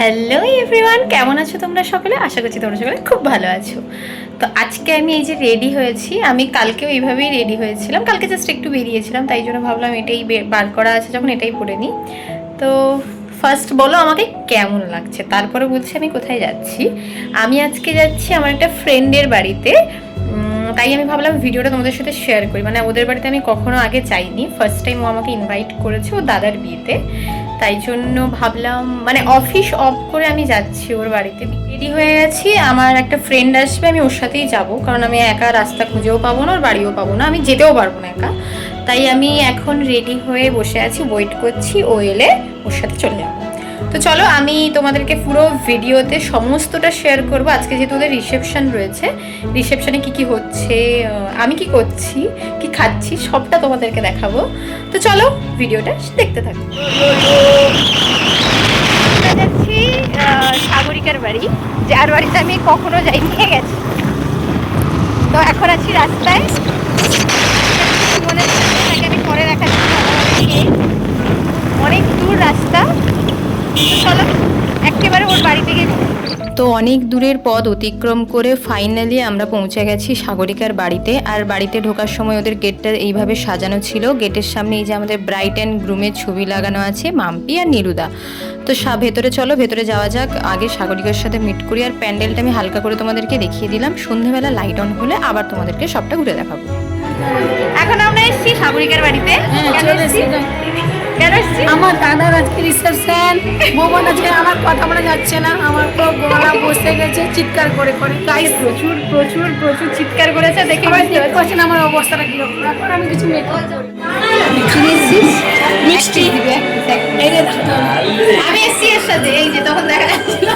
Hello everyone, কেমন আছো তোমরা সকলে? আশা করছি তোমরা সকলে খুব ভালো আছো। তো আজকে আমি এই যে রেডি হয়েছি, আমি কালকেও এইভাবেই রেডি হয়েছিলাম। কালকে জাস্ট একটু বেরিয়েছিলাম, তাই জন্য ভাবলাম এটাই বার করা আছে যখন এটাই পরে নিই। তো ফার্স্ট বলো আমাকে কেমন লাগছে, তারপরে বলছি আমি কোথায় যাচ্ছি। আমি আজকে যাচ্ছি আমার একটা ফ্রেন্ডের বাড়িতে, তাই আমি ভাবলাম ভিডিওটা তোমাদের সাথে শেয়ার করি। মানে ওদের বাড়িতে আমি কখনো আগে যাইনি, ফার্স্ট টাইম ও আমাকে ইনভাইট করেছে ও দাদার বিয়েতে, তাই জন্য ভাবলাম মানে অফিস অফ করে আমি যাচ্ছি ওর বাড়িতে। রেডি হয়ে গেছি, আমার একটা ফ্রেন্ড আসবে, আমি ওর সাথেই যাব, কারণ আমি একা রাস্তা খুঁজেও পাবো না, ওর বাড়িও পাবো না, আমি যেতেও পারবো না একা। তাই আমি এখন রেডি হয়ে বসে আছি, ওয়েট করছি ও এলে ওর সাথে চলে যাবো। তো চলো আমি তোমাদেরকে পুরো ভিডিওতে সমস্তটা শেয়ার করবো। আজকে যেহেতু ওদের রিসেপশন রয়েছে, রিসেপশনে কি কি হচ্ছে, আমি কি করছি, কি খাচ্ছি, সবটা তোমাদেরকে দেখাবো। তো চলো ভিডিওটা দেখতে থাকো। যাচ্ছি সাগরিকার বাড়ি, যার বাড়িতে আমি কখনো যাই, নিয়ে গেছি। তো এখন আছি রাস্তায়, আমি পরে দেখাচ্ছি। অনেক দূর রাস্তা, চলো একেবারে ওর বাড়িতে গিয়ে। তো অনেক দূরের পথ অতিক্রম করে ফাইনালি আমরা পৌঁছে গেছি সাগরিকার বাড়িতে। আর বাড়িতে ঢোকার সময় ওদের গেটটা এইভাবে সাজানো ছিল। গেটের সামনে এই যে আমাদের ব্রাইড অ্যান্ড গ্রুমের ছবি লাগানো আছে, মাম্পি আর নিরুদা। তো ভেতরে চলো, ভেতরে যাওয়া যাক। আগে সাগরিকার সাথে মিট করি। আর প্যান্ডেলটা আমি হালকা করে তোমাদেরকে দেখিয়ে দিলাম, সন্ধ্যেবেলা লাইট অন হলে আবার তোমাদেরকে সবটা ঘুরে দেখাবো। এখন আমরা এসেছি সাগরিকার বাড়িতে। আমার দাদার আজকে রিসেপশন, বোন আজকে আমার কথা বলা যাচ্ছে না, আমার পুরো গলা বসে গেছে চিৎকার করে করে। গাইস প্রচুর প্রচুর প্রচুর চিৎকার করেছে, দেখে পাচ্ছেন আমার অবস্থাটা কিরকম। এখন আমি কিছু মেকআপ করি। মিষ্টি দিবে, আমি এসছি এর সাথে, এই যে তখন দেখা যাচ্ছিল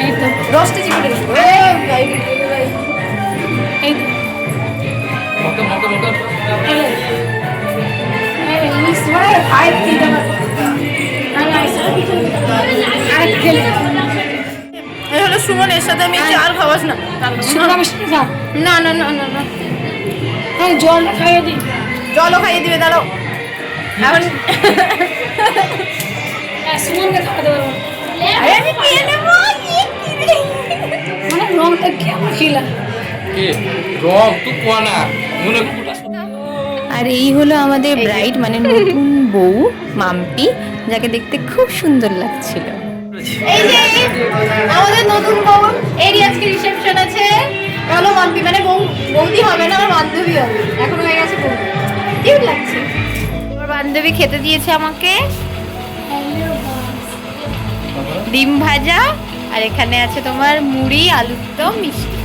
এই তো রসটা চিপে এই তো হলো সুমন, এর সাথে আমি চাল খাওয়াস না, না না না না না, জল খাইয়ে দিই, জলও খাইয়ে দিবে। দাঁড়াও এখন সুমনকে খাওয়াতে পারবো। আমি খেয়ে নেবো। মানে রংটা কেমন খিলা রং তো কোয়ানা মনে। আর এই হলো আমাদের ব্রাইড, মানে নতুন বউ মাম্পি, যাকে দেখতে খুব সুন্দর লাগছিল। এই যে আমাদের নতুন বউ, এরই আজকে রিসেপশন আছে। বলো মাম্পি, মানে বৌদি হবে না, আমার বান্ধবী হবে, এখন হয়ে গেছে বউ। কিউট লাগছে। আমার বান্ধবী খেতে দিয়েছে আমাকে ডিম ভাজা, আর এখানে আছে তোমার মুড়ি, আলুর দম, মিষ্টি।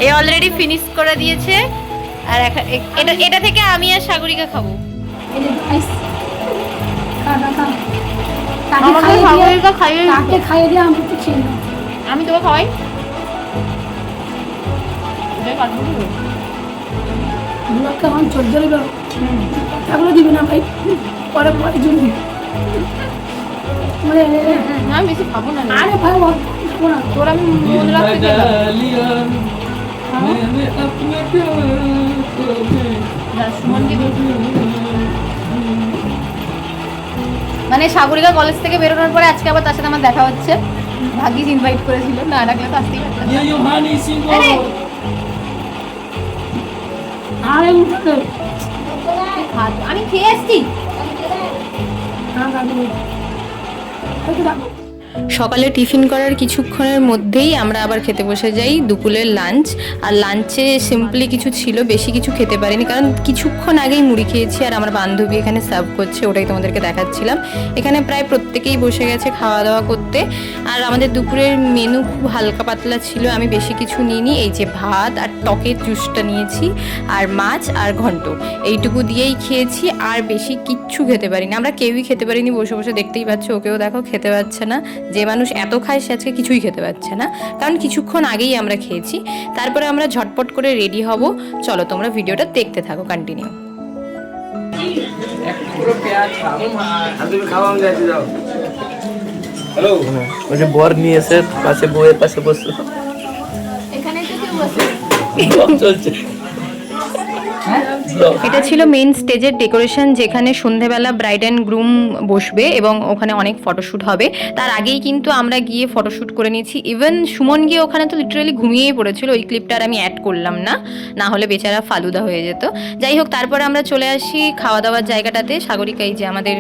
এ অলরেডি ফিনিশ করে দিয়েছে। আর এটা থেকে আমি আর সাগরিকা খাবো। খাইয়ে দিয়ে আমি তো খেয়ে নেবো। আমি তোকে খাওয়াই। কেমন চোদ্দ কথাগুলো দিবি না ভাই, পরে পরে জন্য মানে আমি বেশি খাবো না। আরে ভাই খাবো না তোর আমি মনে রাখতে চাইলাম। মানে সাগরিকা কলেজ থেকে বেরোনোর পরে আজকে আবার তার সাথে আমার দেখা হচ্ছে। ভাগ্যিস ইনভাইট করেছিল, না ডাকলে তো আসতেই পারতাম। আরে উঠে আমি খেয়ে আসছি। সকালে টিফিন করার কিছুক্ষণের মধ্যেই আমরা আবার খেতে বসে যাই দুপুরের লাঞ্চ। আর লাঞ্চে সিম্পলি কিছু ছিল, বেশি কিছু খেতে পারিনি, কারণ কিছুক্ষণ আগেই মুড়ি খেয়েছি। আর আমার বান্ধবী এখানে সার্ভ করছে, ওটাই তোমাদেরকে দেখাচ্ছিলাম। এখানে প্রায় প্রত্যেকেই বসে গেছে খাওয়া দাওয়া করতে। আর আমাদের দুপুরের মেনু খুব হালকা পাতলা ছিল, আমি বেশি কিছু নিইনি। এই যে ভাত আর টকের জুসটা নিয়েছি, আর মাছ আর ঘন্ট, এইটুকু দিয়েই খেয়েছি। আর বেশি কিচ্ছু খেতে পারিনি, আমরা কেউই খেতে পারিনি। বসে বসে দেখতেই পাচ্ছ, ওকেও দেখো খেতে পারছে না। যে মানুষ এত খায় সে আজকে কিছুই খেতে পারছে না, কারণ কিছুক্ষণ আগেই আমরা খেয়েছি। তারপরে আমরা ঝটপট করে রেডি হব। চলো তোমরা ভিডিওটা দেখতে থাকো, কন্টিনিউ। হ্যালো, ওই যে বর নিয়ে এসে পাশে বউয়ের পাশে বসে এখানে তো কেউ বসে চলছে। এটা ছিল মেন স্টেজের ডেকোরেশন, যেখানে সন্ধেবেলা ব্রাইড অ্যান্ড গ্রুম বসবে এবং ওখানে অনেক ফটোশ্যুট হবে। তার আগেই কিন্তু আমরা গিয়ে ফটোশ্যুট করে নিয়েছি। ইভেন সুমন গিয়ে ওখানে তো লিটারালি ঘুমিয়েই পড়েছিল, ওই ক্লিপটা আর আমি অ্যাড করলাম না, না হলে বেচারা ফালুদা হয়ে যেত। যাই হোক, তারপরে আমরা চলে আসি খাওয়া দাওয়ার জায়গাটাতে। সাগরিকাই যে আমাদের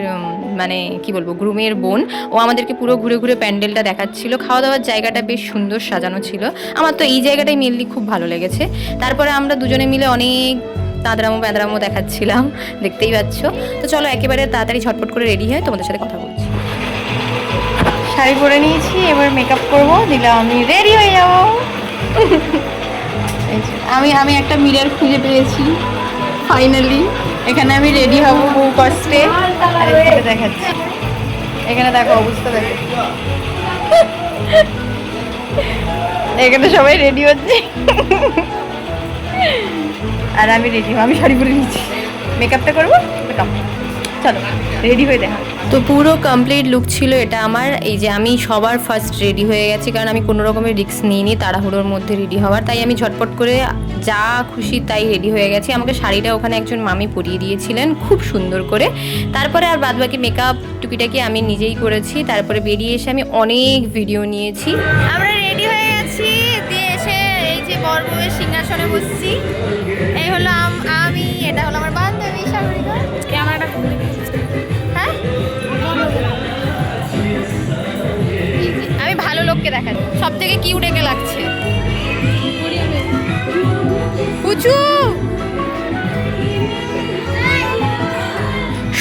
মানে কি বলবো গ্রুমের বোন, ও আমাদেরকে পুরো ঘুরে ঘুরে প্যান্ডেলটা দেখাচ্ছিল। খাওয়া দাওয়ার জায়গাটা বেশ সুন্দর সাজানো ছিল, আমার তো এই জায়গাটাই মেনলি খুব ভালো লেগেছে। তারপরে আমরা দুজনে মিলে অনেক প্যাঁদরামো দেখাচ্ছিলাম, দেখতেই পাচ্ছ। তো চলো একেবারে তাড়াতাড়ি ঝটপট করে রেডি হয়ে তোমাদের সাথে কথা বলছি। শাড়ি পরে নিয়েছি, এবার মেকআপ করবো, দিলাম আমি রেডি হয়ে যাবো। আমি একটা মিরর খুঁজে পেয়েছি ফাইনালি, এখানে আমি রেডি হব বহু কষ্টে। আর এদিকে দেখাচ্ছি, এখানে দেখো অবস্থা দেখো, এখানে সবাই রেডি হচ্ছে আর আমি রেডি আমি শাড়ি পরে নিচ্ছি, মেকআপটা করবো। মেকআপ চলো রেডি হয়ে দেখা। তো পুরো কমপ্লিট লুক ছিল এটা আমার। এই যে আমি সবার ফার্স্ট রেডি হয়ে গেছি, কারণ আমি কোনো রকমের রিস্ক নিইনি তাড়াহুড়োর মধ্যে রেডি হওয়ার, তাই আমি ঝটপট করে যা খুশি তাই রেডি হয়ে গেছি। আমাকে শাড়িটা ওখানে একজন মামি পরিয়ে দিয়েছিলেন খুব সুন্দর করে। তারপরে আর বাদবাকি মেকআপ টুকিটাকি আমি নিজেই করেছি। তারপরে বেরিয়ে এসে আমি অনেক ভিডিও নিয়েছি। আমরা রেডি হয়ে গেছি, দিয়ে এসে এই যে বরবউয়ের সিংহাসনে বসছি। এই হলো আমি, এটা হলো আমার বান্ধবী সাগরিকা। ক্যামেরাটা হ্যাঁ আমি ভালো লোককে দেখাচ্ছি, সব থেকে কিউট একে লাগছে পুচু।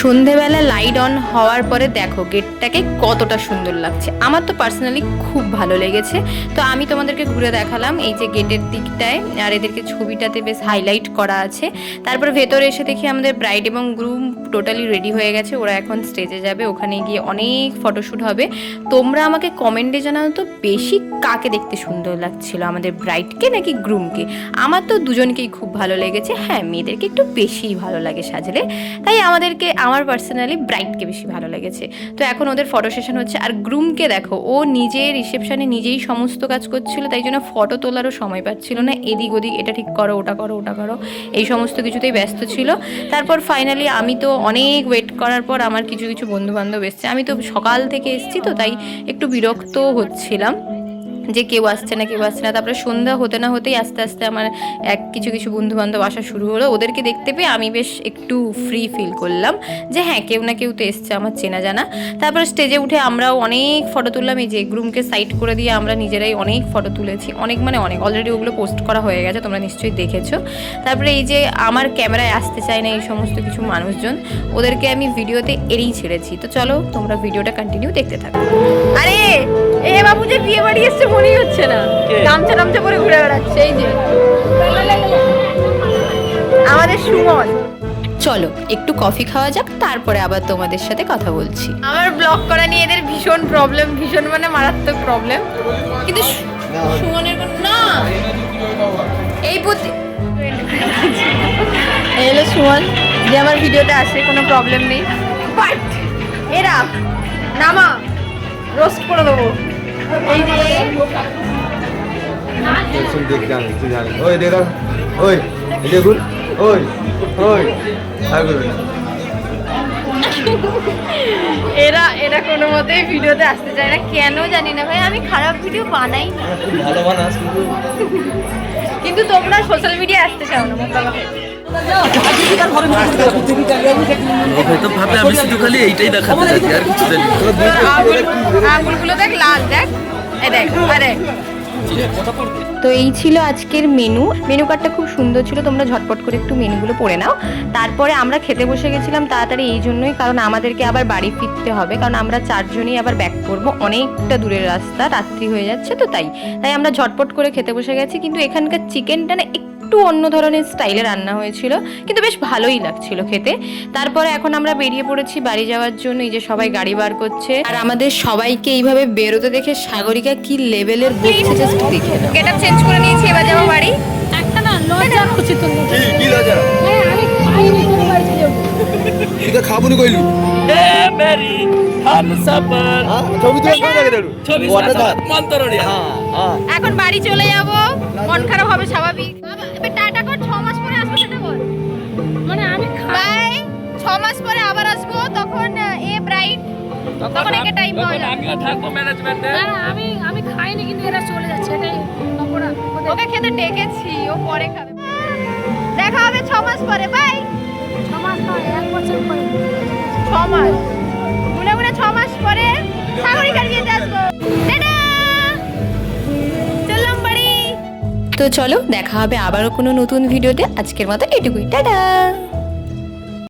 সন্ধেবেলা লাইট অন হওয়ার পরে দেখো গেটটাকে কতটা সুন্দর লাগছে, আমার তো পার্সোনালি খুব ভালো লেগেছে। তো আমি তোমাদেরকে ঘুরে দেখালাম এই যে গেটের দিকটায়, আর এদেরকে ছবিটাতে বেশ হাইলাইট করা আছে। তারপর ভেতরে এসে দেখি আমাদের ব্রাইড এবং গ্রুম টোটালি রেডি হয়ে গেছে, ওরা এখন স্টেজে যাবে, ওখানে গিয়ে অনেক ফটোশ্যুট হবে। তোমরা আমাকে কমেন্টে জানাও তো বেশি কাকে দেখতে সুন্দর লাগছিল, আমাদের ব্রাইডকে নাকি গ্রুমকে? আমার তো দুজনকেই খুব ভালো লেগেছে। হ্যাঁ, মেয়েদেরকে একটু বেশিই ভালো লাগে সাজলে, তাই আমার পার্সোনালি ব্রাইডকে বেশি ভালো লেগেছে। তো এখন ওদের ফটো সেশন হচ্ছে। আর গ্রুমকে দেখো, ও নিজে রিসেপশনে নিজেই সমস্ত কাজ করছিল, তাই জন্য ফটো তোলারও সময় পাচ্ছিল না। এদিক ওদিক এটা ঠিক করো, ওটা করো, ওটা করো, এই সমস্ত কিছুতেই ব্যস্ত ছিল। তারপর ফাইনালি আমি তো অনেক ওয়েট করার পর আমার কিছু কিছু বন্ধু বান্ধব এসছে। আমি তো সকাল থেকে এসেছি, তো তাই একটু বিরক্ত হচ্ছিলাম যে কেউ আসছে না। তারপরে সন্ধ্যা হতে না হতেই আস্তে আস্তে আমার কিছু বন্ধু বান্ধব আসা শুরু হলো। ওদেরকে দেখতে পেয়ে আমি বেশ একটু ফ্রি ফিল করলাম যে হ্যাঁ, কেউ না কেউ তো এসছে আমার চেনা জানা। তারপর স্টেজে উঠে আমরাও অনেক ফটো তুললাম। এই যে গ্রুমকে সাইড করে দিয়ে আমরা নিজেরাই অনেক ফটো তুলেছি, অনেক অলরেডি ওগুলো পোস্ট করা হয়ে গেছে, তোমরা নিশ্চয়ই দেখেছো। তারপরে এই যে আমার ক্যামেরায় আসতে চায় না এই সমস্ত কিছু মানুষজন, ওদেরকে আমি ভিডিওতে এড়িয়ে ছেড়েছি। তো চলো তোমরা ভিডিওটা কন্টিনিউ দেখতে থাকো। আরে এ বাবু যে বিয়ে বাড়ি এসছে মনেই হচ্ছে না, গামছা পরে ঘুরে বেড়াচ্ছে। এই যে আমাদের সুমন। চলো একটু কফি খাওয়া যাক, তারপরে আবার তোমাদের সাথে কথা বলছি। আমার ব্লগ করা নিয়ে এদের ভীষণ প্রবলেম, ভীষণ মারাত্মক প্রবলেম। কিন্তু সুমনের না এই বুদ্ধি এলো সুমন যে আমার ভিডিওতে আসে, কোনো প্রবলেম নেই। বাট এরা নামা রোস্ট করে দেবো। এই যে ওই দেখুন, ওই দেখুন, ওই ওই এরা কোনো মতেই ভিডিওতে আসতে চায় না, কেন জানি না ভাই। আমি খারাপ ভিডিও বানাই না, ভালো বানাস, কিন্তু তোমরা সোশ্যাল মিডিয়া আসতে চাও না। হয়তো ভাবে আমি শুধু খালি এইটাই দেখাতে চাইছি, আর কিছু জানি না। আঙুলগুলো দেখ লাল, দেখ এই দেখ। আরে তো এই ছিল আজকের মেনু কার্ডটা খুব সুন্দর ছিল, তোমরা ঝটপট করে একটু মেনুগুলো পড়ে নাও। তারপরে আমরা খেতে বসে গেছিলাম তাড়াতাড়ি এই জন্যই, কারণ আমাদেরকে আবার বাড়ি ফিরতে হবে, কারণ আমরা 4 জনই আবার ব্যাক করবো, অনেকটা দূরের রাস্তা, রাত্রি হয়ে যাচ্ছে। তো তাই আমরা ঝটপট করে খেতে বসে গেছি। কিন্তু এখানকার চিকেনটা না একটু অন্য ধরনের স্টাইলে রান্না হয়েছিল, কিন্তু বেশ ভালোই লাগছিল খেতে। তারপরে এখন আমরা বেরিয়ে পড়েছি বাড়ি যাওয়ার জন্য। এই যে সবাই গাড়ি বার করছে, আর আমাদের সবাইকে এইভাবে বেরোতে দেখে সাগরিকা কি লেভেলের বলছে জাস্ট দেখে নাও। গেটআপ চেঞ্জ করে নিয়েছি, এবার যাবো বাড়ি। একটা না লজ্জা হচ্ছে তো। কি লজ্জা? হ্যাঁ, আমি খাইনি, তোর বাড়িতে যাবো। এটা খাবো না কইলু। এ মেরি হামসফর ছবি তুলে কোন জায়গায় দাঁড়ু? ছবি মন্তরণী। হ্যাঁ এখন বাড়ি চলে যাব, মন খারাপ হবে স্বাভাবিক। এবার টাটা কর, 6 মাস পরে আসবো সেটা বল। মাস পরে আবার আসবো, তখন এ ব্রাইট, তখন একে টাইম পাওয়া যাবে। আমিও থাকবো ম্যানেজমেন্টে। না, না, আমি খাইনি কিন্তু এরা চলে যাচ্ছে, এটাই অপরাধ ওদের। ওকে খেতে ডেকেছি, ও পরে খাবে। দেখা হবে 6 মাস পরে, বাই। 6 মাস নয়, 1 বছর পরে। 6 মাস গুনে গুনে 6 মাস পরে সাগরিকার বিয়েতে আসবো। টাটা, চললাম বাড়ি। তো চলো দেখা হবে আবারও কোনো নতুন ভিডিওতে, আজকের মতো এটুকুই, টাটা।